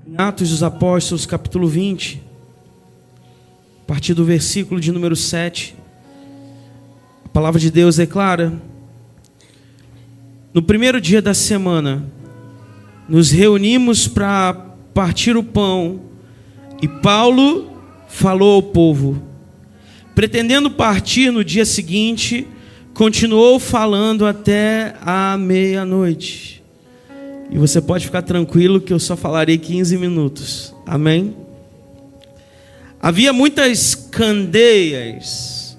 Em Atos dos Apóstolos, capítulo 20, a partir do versículo de número 7, a palavra de Deus declara: no primeiro dia da semana, nos reunimos para partir o pão, e Paulo falou ao povo. Pretendendo partir no dia seguinte, continuou falando até a meia-noite. E você pode ficar tranquilo que eu só falarei 15 minutos. Amém? Havia muitas candeias,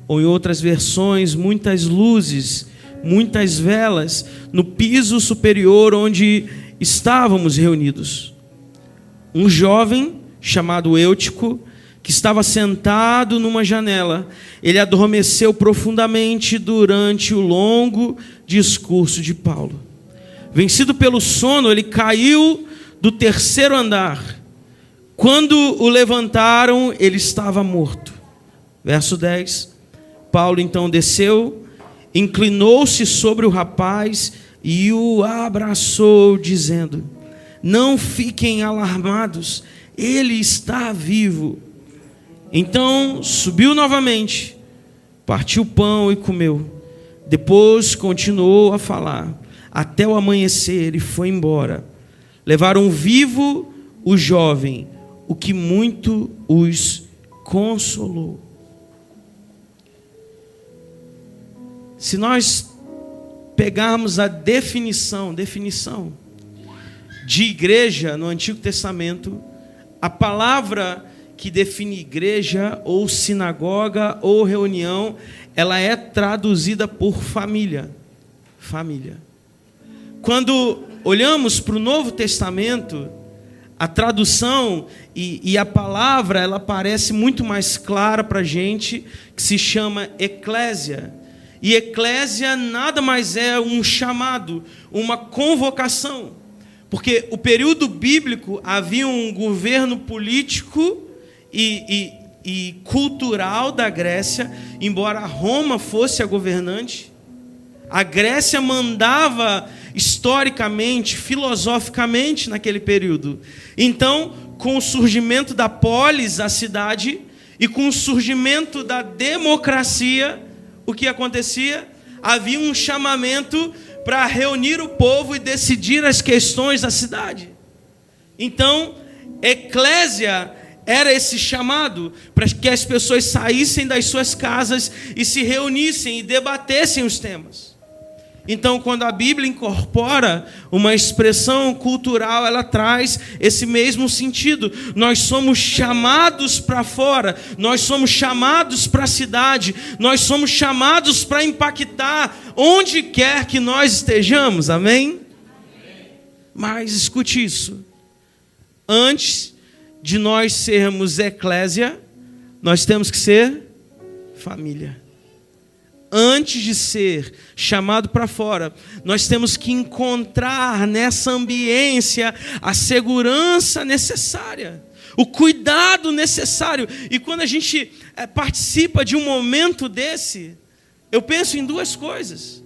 ou em outras versões, muitas luzes, muitas velas no piso superior onde estávamos reunidos. Um jovem chamado Eutico, que estava sentado numa janela, ele adormeceu profundamente durante o longo discurso de Paulo. Vencido pelo sono, ele caiu do terceiro andar. Quando o levantaram, ele estava morto. Verso 10. Paulo então desceu, inclinou-se sobre o rapaz e o abraçou, dizendo: não fiquem alarmados, ele está vivo. Então subiu novamente, partiu o pão e comeu. Depois continuou a falar até o amanhecer e foi embora. Levaram vivo o jovem, o que muito os consolou. Se nós pegarmos a definição de igreja no Antigo Testamento, a palavra que define igreja, ou sinagoga, ou reunião, ela é traduzida por família. Família. Quando olhamos para o Novo Testamento, a tradução e a palavra, ela parece muito mais clara para a gente, que se chama eclésia. E eclésia nada mais é um chamado, uma convocação. Porque o período bíblico havia um governo político e cultural da Grécia, embora Roma fosse a governante. A Grécia mandava historicamente, filosoficamente naquele período. Então, com o surgimento da polis, a cidade, e com o surgimento da democracia, o que acontecia? Havia um chamamento para reunir o povo e decidir as questões da cidade. Então, eclésia era esse chamado para que as pessoas saíssem das suas casas e se reunissem e debatessem os temas. Então, quando a Bíblia incorpora uma expressão cultural, ela traz esse mesmo sentido. Nós somos chamados para fora, nós somos chamados para a cidade, nós somos chamados para impactar onde quer que nós estejamos, amém? Mas escute isso, antes de nós sermos eclésia, nós temos que ser família. Antes de ser chamado para fora, nós temos que encontrar nessa ambiência a segurança necessária, o cuidado necessário. E quando a gente participa de um momento desse, eu penso em duas coisas.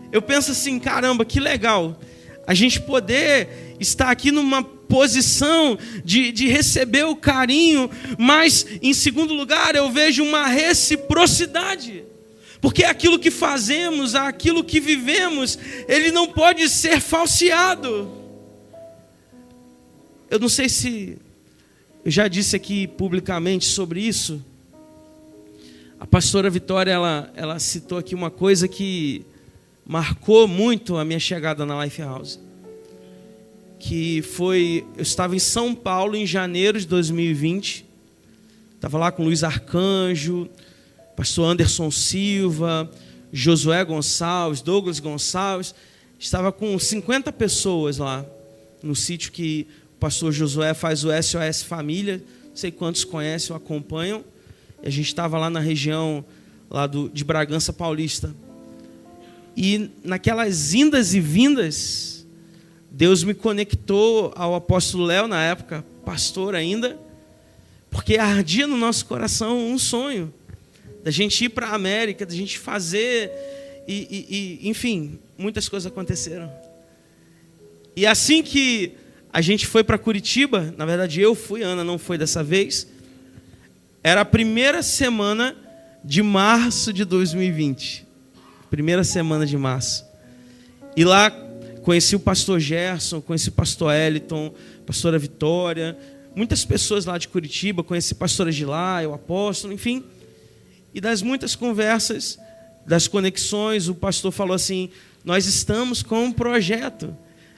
Eu penso assim, caramba, que legal a gente poder estar aqui numa posição de receber o carinho, mas em segundo lugar eu vejo uma reciprocidade. Porque aquilo que fazemos, aquilo que vivemos, ele não pode ser falseado. Eu não sei se eu já disse aqui publicamente sobre isso. A pastora Vitória, ela citou aqui uma coisa que marcou muito a minha chegada na Lifehouse. Que foi, eu estava em São Paulo em janeiro de 2020. Estava lá com Luiz Arcanjo, pastor Anderson Silva, Josué Gonçalves, Douglas Gonçalves. Estava com 50 pessoas lá, no sítio que o pastor Josué faz o SOS Família. Não sei quantos conhecem ou acompanham. E a gente estava lá na região lá de Bragança Paulista. E naquelas indas e vindas, Deus me conectou ao apóstolo Léo, na época, pastor ainda, porque ardia no nosso coração um sonho da gente ir para a América, da gente fazer, enfim, muitas coisas aconteceram. E assim que a gente foi para Curitiba. Na verdade, eu fui, a Ana não foi dessa vez. Era a primeira semana de março de 2020. Primeira semana de março. E lá conheci o pastor Gerson, conheci o pastor Eliton, pastora Vitória, muitas pessoas lá de Curitiba, conheci a pastora Gilá, o apóstolo, enfim. E das muitas conversas, das conexões, o pastor falou assim: nós estamos com um projeto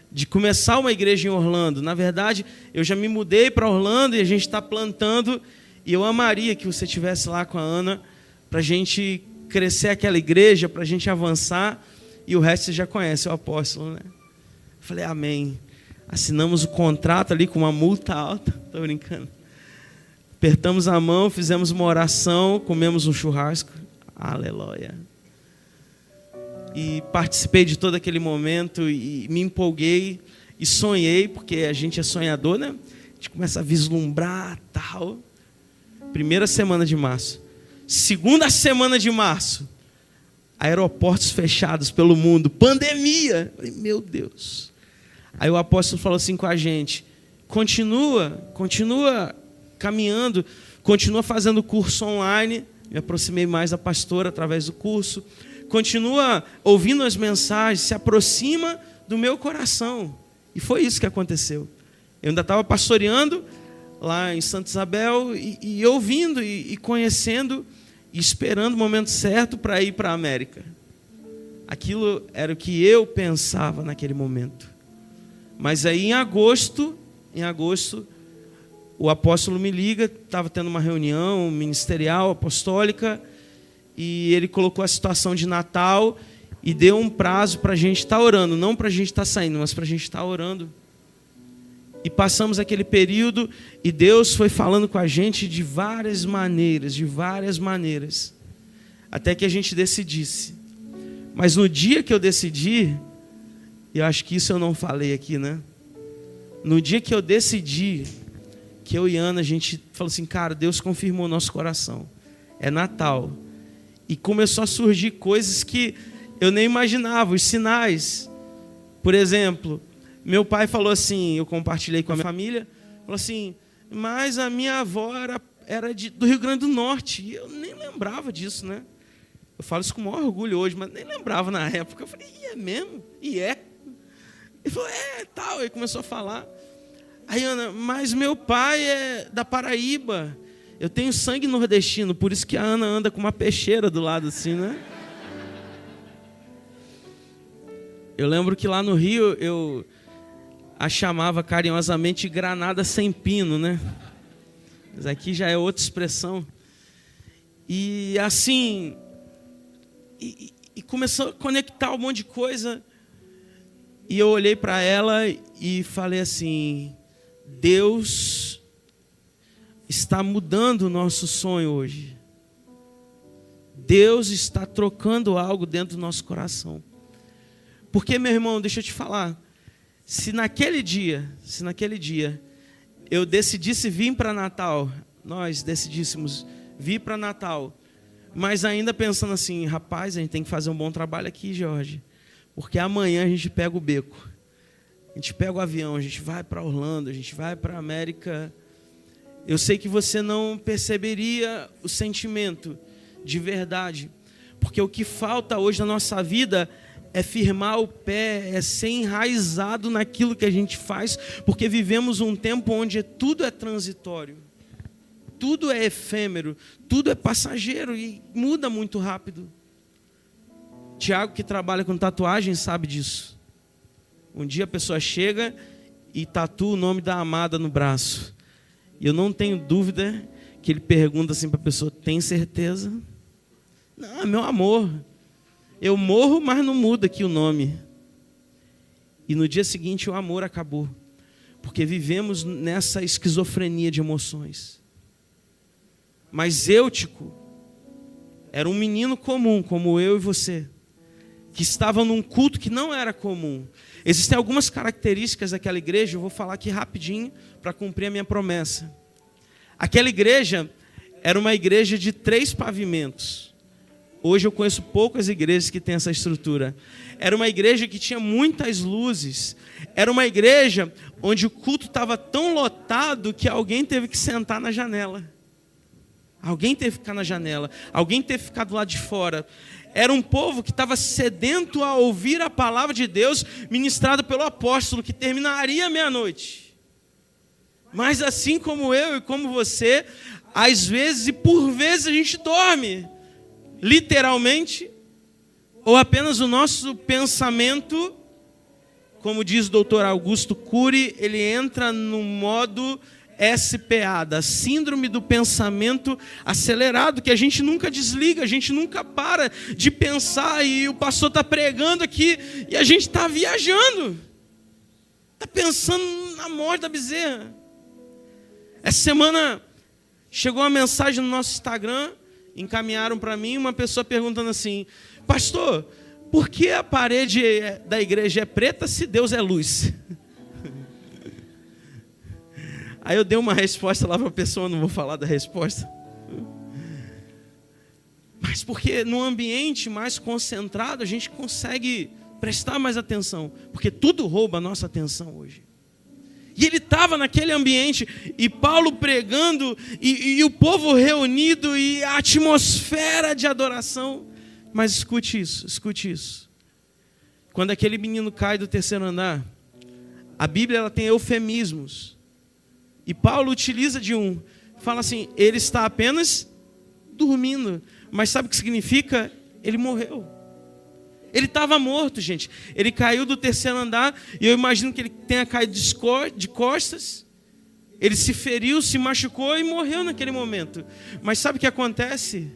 de começar uma igreja em Orlando. Na verdade, eu já me mudei para Orlando e a gente está plantando. E eu amaria que você estivesse lá com a Ana para a gente crescer aquela igreja, para a gente avançar. E o resto você já conhece, o apóstolo, né? Falei, amém. Assinamos o contrato ali com uma multa alta. Estou brincando. Apertamos a mão, fizemos uma oração, comemos um churrasco. Aleluia. E participei de todo aquele momento e me empolguei e sonhei, porque a gente é sonhador, né? A gente começa a vislumbrar, tal. Primeira semana de março. Segunda semana de março. Aeroportos fechados pelo mundo. Pandemia. Falei, meu Deus. Aí o apóstolo falou assim com a gente: continua caminhando, continua fazendo curso online. Me aproximei mais da pastora através do curso. Continua ouvindo as mensagens, se aproxima do meu coração. E foi isso que aconteceu. Eu ainda estava pastoreando lá em Santa Isabel e ouvindo e conhecendo e esperando o momento certo para ir para a América. Aquilo era o que eu pensava naquele momento. Mas aí em agosto, o apóstolo me liga, estava tendo uma reunião ministerial, apostólica, e ele colocou a situação de Natal e deu um prazo para a gente estar orando, não para a gente estar saindo, mas para a gente estar orando. E passamos aquele período e Deus foi falando com a gente de várias maneiras, até que a gente decidisse. Mas no dia que eu decidi, eu acho que isso eu não falei aqui, né? No dia que eu decidi, que eu e Ana, a gente falou assim, cara, Deus confirmou o nosso coração. É Natal. E começou a surgir coisas que eu nem imaginava, os sinais. Por exemplo, meu pai falou assim, eu compartilhei com a minha família, falou assim, mas a minha avó era do Rio Grande do Norte. E eu nem lembrava disso, né? Eu falo isso com o maior orgulho hoje, mas nem lembrava na época. Eu falei, é mesmo? E é? Ele falou, tal. Aí começou a falar. Aí, Ana, mas meu pai é da Paraíba. Eu tenho sangue nordestino, por isso que a Ana anda com uma peixeira do lado assim, né? Eu lembro que lá no Rio eu a chamava carinhosamente granada sem pino, né? Mas aqui já é outra expressão. E assim, e começou a conectar um monte de coisa. E eu olhei para ela e falei assim, Deus está mudando o nosso sonho hoje. Deus está trocando algo dentro do nosso coração. Porque, meu irmão, deixa eu te falar, se naquele dia eu decidisse vir para Natal, nós decidíssemos vir para Natal, mas ainda pensando assim, rapaz, a gente tem que fazer um bom trabalho aqui, Jorge, porque amanhã a gente pega o beco, a gente pega o avião, a gente vai para Orlando, a gente vai para a América. Eu sei que você não perceberia o sentimento de verdade, porque o que falta hoje na nossa vida é firmar o pé, é ser enraizado naquilo que a gente faz, porque vivemos um tempo onde tudo é transitório, tudo é efêmero, tudo é passageiro e muda muito rápido. Tiago, que trabalha com tatuagem, sabe disso. Um dia a pessoa chega e tatua o nome da amada no braço. E eu não tenho dúvida que ele pergunta assim para a pessoa, tem certeza? Não, meu amor, eu morro, mas não muda aqui o nome. E no dia seguinte o amor acabou, porque vivemos nessa esquizofrenia de emoções. Mas Eutico era um menino comum, como eu e você, que estava num culto que não era comum. Existem algumas características daquela igreja, eu vou falar aqui rapidinho para cumprir a minha promessa. Aquela igreja era uma igreja de 3 pavimentos. Hoje eu conheço poucas igrejas que têm essa estrutura. Era uma igreja que tinha muitas luzes. Era uma igreja onde o culto estava tão lotado que alguém teve que sentar na janela. Alguém teve que ficar na janela. Alguém teve que ficar do lado de fora. Era um povo que estava sedento a ouvir a palavra de Deus ministrada pelo apóstolo, que terminaria meia-noite. Mas assim como eu e como você, às vezes e por vezes a gente dorme. Literalmente, ou apenas o nosso pensamento, como diz o doutor Augusto Cury, ele entra no modo SPA, da síndrome do pensamento acelerado, que a gente nunca desliga, a gente nunca para de pensar, e o pastor está pregando aqui, e a gente está viajando, está pensando na morte da bezerra. Essa semana chegou uma mensagem no nosso Instagram, encaminharam para mim uma pessoa perguntando assim: pastor, por que a parede da igreja é preta se Deus é luz? Aí eu dei uma resposta lá para a pessoa, não vou falar da resposta. Mas porque no ambiente mais concentrado a gente consegue prestar mais atenção, porque tudo rouba a nossa atenção hoje. E ele estava naquele ambiente, e Paulo pregando, e o povo reunido, e a atmosfera de adoração. Mas escute isso. Quando aquele menino cai do terceiro andar, a Bíblia ela tem eufemismos. E Paulo utiliza de um. Fala assim, ele está apenas dormindo. Mas sabe o que significa? Ele morreu. Ele estava morto, gente. Ele caiu do terceiro andar, e eu imagino que ele tenha caído de costas. Ele se feriu, se machucou e morreu naquele momento. Mas sabe o que acontece?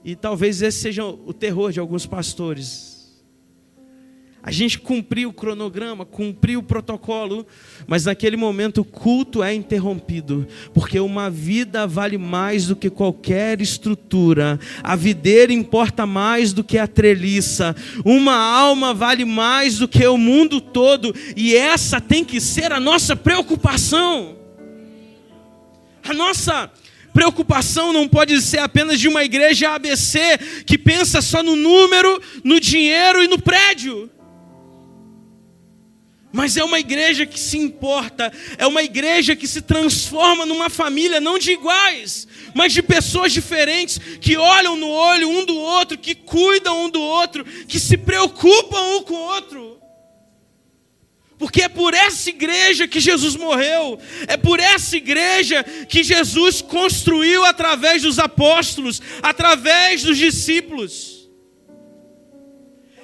E talvez esse seja o terror de alguns pastores. A gente cumpriu o cronograma, cumpriu o protocolo, mas naquele momento o culto é interrompido, porque uma vida vale mais do que qualquer estrutura, a videira importa mais do que a treliça, uma alma vale mais do que o mundo todo, e essa tem que ser a nossa preocupação. A nossa preocupação não pode ser apenas de uma igreja ABC, que pensa só no número, no dinheiro e no prédio. Mas é uma igreja que se importa, é uma igreja que se transforma numa família não de iguais, mas de pessoas diferentes, que olham no olho um do outro, que cuidam um do outro, que se preocupam um com o outro. Porque é por essa igreja que Jesus morreu, é por essa igreja que Jesus construiu através dos apóstolos, através dos discípulos.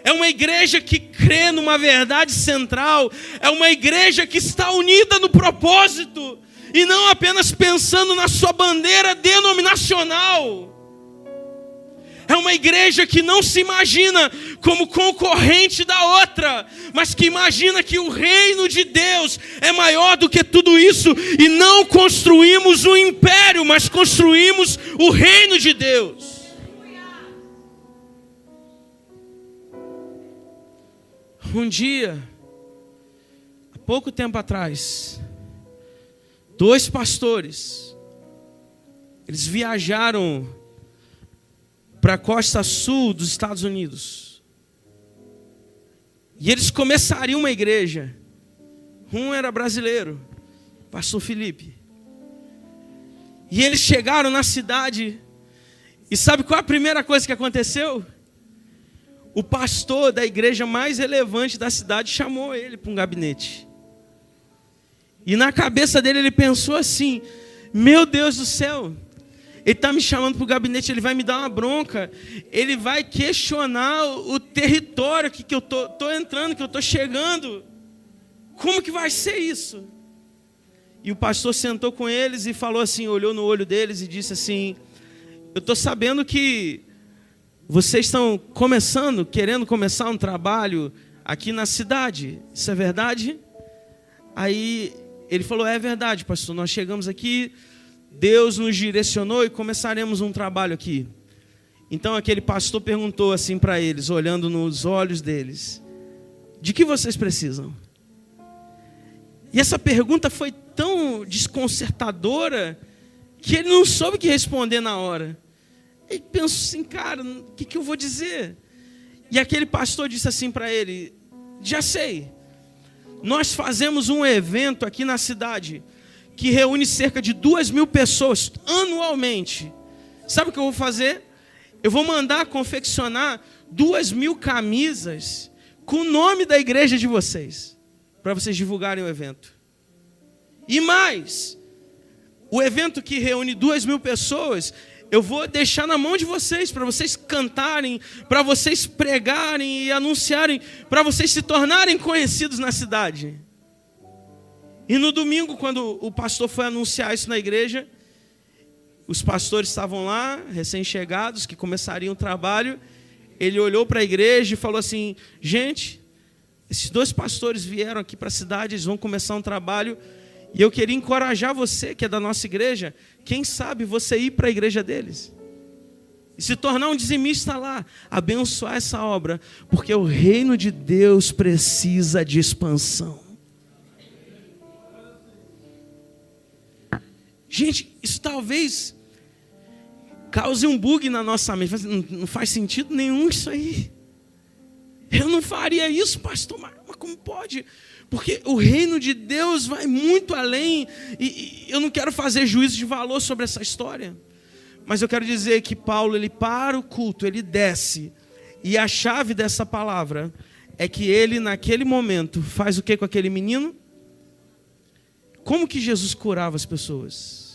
É uma igreja que crê numa verdade central. É uma igreja que está unida no propósito. E não apenas pensando na sua bandeira denominacional. É uma igreja que não se imagina como concorrente da outra, mas que imagina que o reino de Deus é maior do que tudo isso. E não construímos um império, mas construímos o reino de Deus. Um dia, há pouco tempo atrás, 2 pastores, eles viajaram para a costa sul dos Estados Unidos. E eles começariam uma igreja. Um era brasileiro, pastor Felipe. E eles chegaram na cidade, e sabe qual a primeira coisa que aconteceu? O pastor da igreja mais relevante da cidade chamou ele para um gabinete. E na cabeça dele ele pensou assim: meu Deus do céu, ele está me chamando para o gabinete, ele vai me dar uma bronca, ele vai questionar o território que eu estou entrando, que eu estou chegando. Como que vai ser isso? E o pastor sentou com eles e falou assim, olhou no olho deles e disse assim: eu estou sabendo que vocês estão querendo começar um trabalho aqui na cidade. Isso é verdade? Aí ele falou: é verdade, pastor. Nós chegamos aqui, Deus nos direcionou e começaremos um trabalho aqui. Então aquele pastor perguntou assim para eles, olhando nos olhos deles: de que vocês precisam? E essa pergunta foi tão desconcertadora que ele não soube o que responder na hora. E penso assim, cara, o que eu vou dizer? E aquele pastor disse assim para ele: já sei, nós fazemos um evento aqui na cidade que reúne cerca de 2.000 pessoas anualmente. Sabe o que eu vou fazer? Eu vou mandar confeccionar 2.000 camisas com o nome da igreja de vocês, para vocês divulgarem o evento. E mais, o evento que reúne 2.000 pessoas, eu vou deixar na mão de vocês, para vocês cantarem, para vocês pregarem e anunciarem, para vocês se tornarem conhecidos na cidade. E no domingo, quando o pastor foi anunciar isso na igreja, os pastores estavam lá, recém-chegados, que começariam o trabalho. Ele olhou para a igreja e falou assim: gente, esses 2 pastores vieram aqui para a cidade, eles vão começar um trabalho, e eu queria encorajar você, que é da nossa igreja, quem sabe você ir para a igreja deles e se tornar um dizimista lá, abençoar essa obra, porque o reino de Deus precisa de expansão. Gente, isso talvez cause um bug na nossa mente. Não faz sentido nenhum isso aí. Eu não faria isso, pastor, mas como pode? Porque o reino de Deus vai muito além. E eu não quero fazer juízo de valor sobre essa história. Mas eu quero dizer que Paulo, ele para o culto, ele desce. E a chave dessa palavra é que ele, naquele momento, faz o que com aquele menino? Como que Jesus curava as pessoas?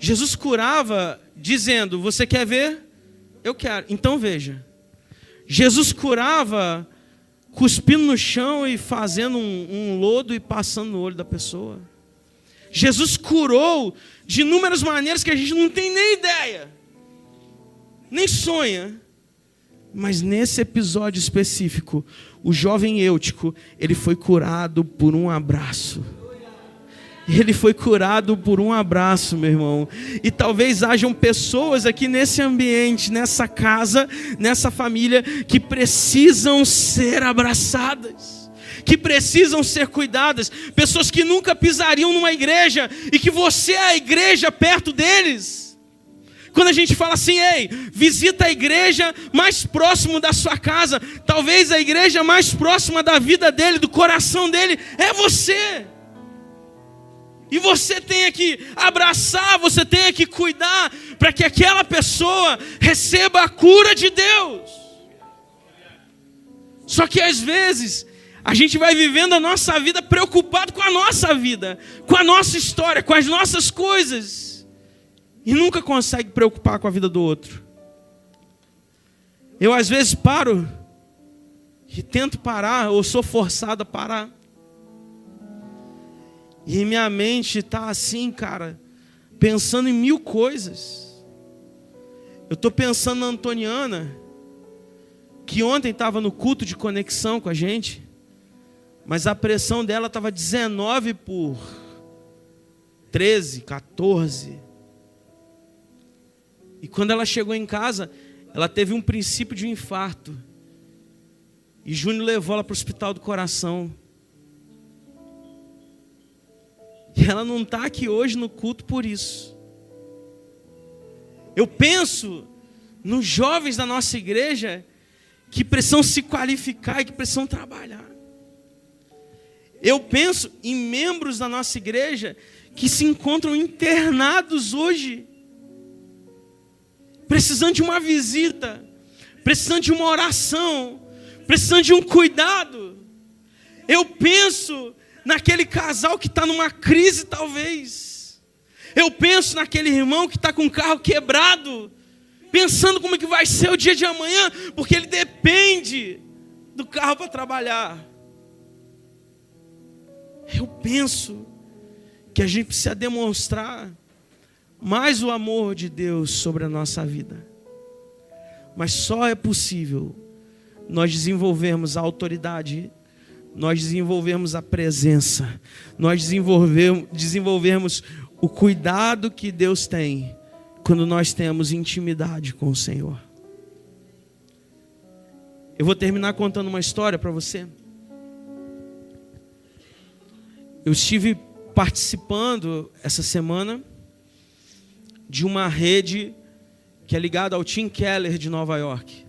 Jesus curava dizendo: você quer ver? Eu quero, então veja. Jesus curava cuspindo no chão e fazendo um lodo e passando no olho da pessoa. Jesus curou de inúmeras maneiras que a gente não tem nem ideia, nem sonha. Mas nesse episódio específico, o jovem Eutico, ele foi curado por um abraço. Ele foi curado por um abraço, meu irmão. E talvez hajam pessoas aqui nesse ambiente, nessa casa, nessa família, que precisam ser abraçadas, que precisam ser cuidadas. Pessoas que nunca pisariam numa igreja e que você é a igreja perto deles. Quando a gente fala assim: ei, visita a igreja mais próximo da sua casa, talvez a igreja mais próxima da vida dele, do coração dele, é você. E você tenha que abraçar, você tenha que cuidar, para que aquela pessoa receba a cura de Deus. Só que às vezes, a gente vai vivendo a nossa vida preocupado com a nossa vida, com a nossa história, com as nossas coisas. E nunca consegue preocupar com a vida do outro. Eu às vezes paro e tento parar, ou sou forçado a parar. E minha mente está assim, cara, pensando em 1000 coisas. Eu estou pensando na Antoniana, que ontem estava no culto de conexão com a gente, mas a pressão dela estava 19/13, 14. E quando ela chegou em casa, ela teve um princípio de um infarto. E Júnior levou ela para o hospital do coração. E ela não está aqui hoje no culto por isso. Eu penso nos jovens da nossa igreja que precisam se qualificar e que precisam trabalhar. Eu penso em membros da nossa igreja que se encontram internados hoje, precisando de uma visita, precisando de uma oração, precisando de um cuidado. Eu penso naquele casal que está numa crise talvez. Eu penso naquele irmão que está com o carro quebrado, pensando como é que vai ser o dia de amanhã, porque ele depende do carro para trabalhar. Eu penso que a gente precisa demonstrar mais o amor de Deus sobre a nossa vida. Mas só é possível nós desenvolvermos a autoridade, nós desenvolvermos a presença, nós desenvolvermos o cuidado que Deus tem quando nós temos intimidade com o Senhor. Eu vou terminar contando uma história para você. Eu estive participando essa semana de uma rede que é ligado ao Tim Keller de Nova York.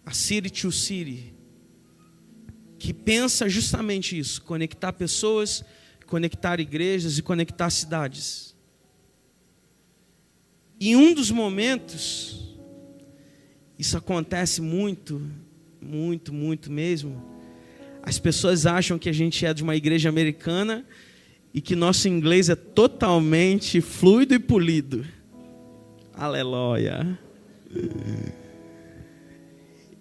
A City to City, que pensa justamente isso, conectar pessoas, conectar igrejas e conectar cidades. Em um dos momentos, isso acontece muito mesmo, as pessoas acham que a gente é de uma igreja americana e que nosso inglês é totalmente fluido e polido. Aleluia.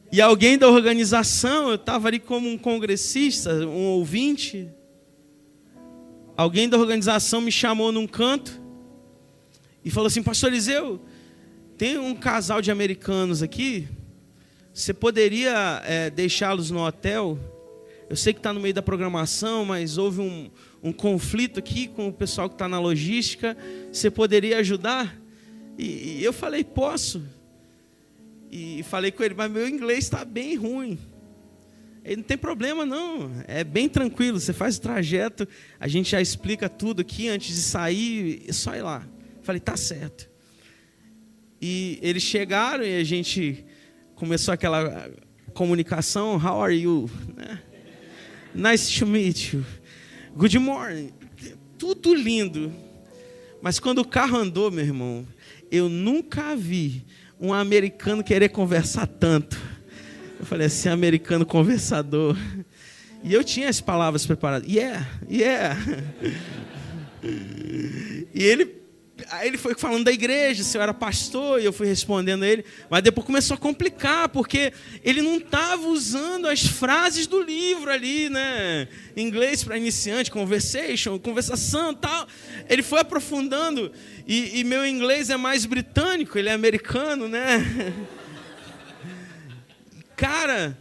E alguém da organização, eu estava ali como um congressista, um ouvinte, alguém da organização me chamou num canto e falou assim: pastor Eliseu, tem um casal de americanos aqui, você poderia deixá-los no hotel? Eu sei que está no meio da programação, mas houve um conflito aqui com o pessoal que está na logística, você poderia ajudar? E eu falei: posso. E falei com ele: mas meu inglês está bem ruim. Ele: não tem problema não, é bem tranquilo, você faz o trajeto, a gente já explica tudo aqui antes de sair, é só ir lá. Falei: tá certo. E eles chegaram e a gente começou aquela comunicação: how are you? Nice to meet you. Good morning. Tudo lindo. Mas quando o carro andou, meu irmão, eu nunca vi um americano querer conversar tanto. Eu falei assim: americano conversador. E eu tinha as palavras preparadas. Yeah. E aí ele foi falando da igreja, se eu era pastor, e eu fui respondendo a ele. Mas depois começou a complicar, porque ele não estava usando as frases do livro ali, né? Inglês para iniciante, conversation, conversação e tal. Ele foi aprofundando, e meu inglês é mais britânico, ele é americano, né? Cara,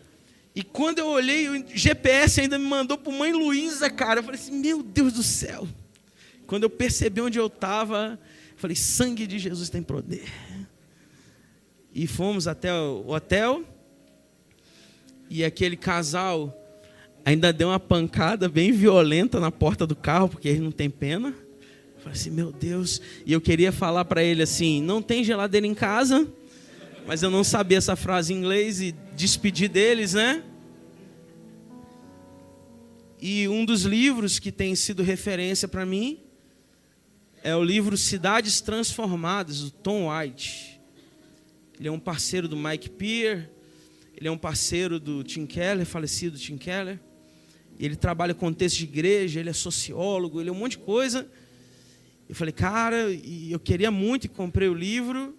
e quando eu olhei, o GPS ainda me mandou para Mãe Luísa, cara. Eu falei assim: meu Deus do céu. Quando eu percebi onde eu estava, falei: sangue de Jesus tem poder. E fomos até o hotel. E aquele casal ainda deu uma pancada bem violenta na porta do carro, porque eles não têm pena. Eu falei assim: meu Deus. E eu queria falar para ele assim: não tem geladeira em casa. Mas eu não sabia essa frase em inglês e despedi deles, né? E um dos livros que tem sido referência para mim é o livro Cidades Transformadas, do Tom White. Ele é um parceiro do Mike Peer, ele é um parceiro do Tim Keller, falecido Tim Keller. Ele trabalha com texto de igreja, ele é sociólogo, ele é um monte de coisa. Eu falei: cara, e eu queria muito, e comprei o livro.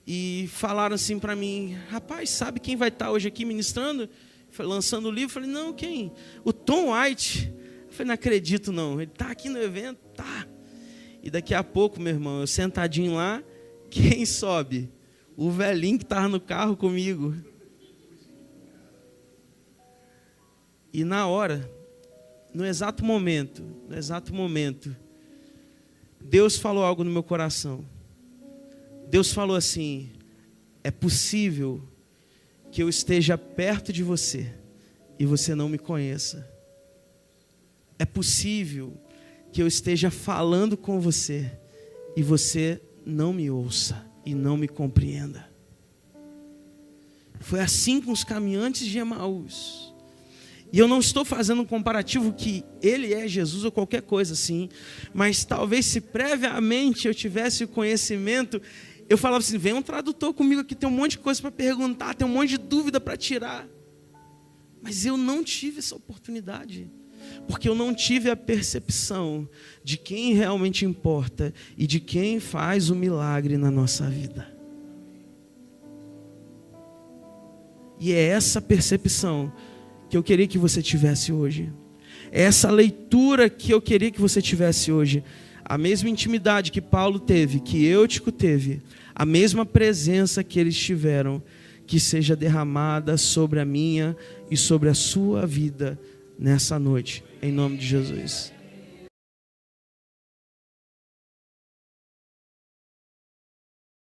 E falaram assim para mim: rapaz, sabe quem vai estar hoje aqui ministrando? Lançando o livro. Eu falei: não, quem? O Tom White. Eu falei: não acredito não, ele está aqui no evento, tá. E daqui a pouco, meu irmão, eu sentadinho lá, quem sobe? O velhinho que estava no carro comigo. E na hora, no exato momento, Deus falou algo no meu coração. Deus falou assim: é possível que eu esteja perto de você e você não me conheça. É possível que eu esteja falando com você e você não me ouça e não me compreenda. Foi assim com os caminhantes de Emaús. E eu não estou fazendo um comparativo que ele é Jesus ou qualquer coisa assim, mas talvez se previamente eu tivesse o conhecimento, eu falava assim: vem um tradutor comigo aqui, tem um monte de coisa para perguntar, tem um monte de dúvida para tirar. Mas eu não tive essa oportunidade, porque eu não tive a percepção de quem realmente importa e de quem faz o milagre na nossa vida. E é essa percepção que eu queria que você tivesse hoje. É essa leitura que eu queria que você tivesse hoje. A mesma intimidade que Paulo teve, que Eutico teve, a mesma presença que eles tiveram, que seja derramada sobre a minha e sobre a sua vida nessa noite, em nome de Jesus.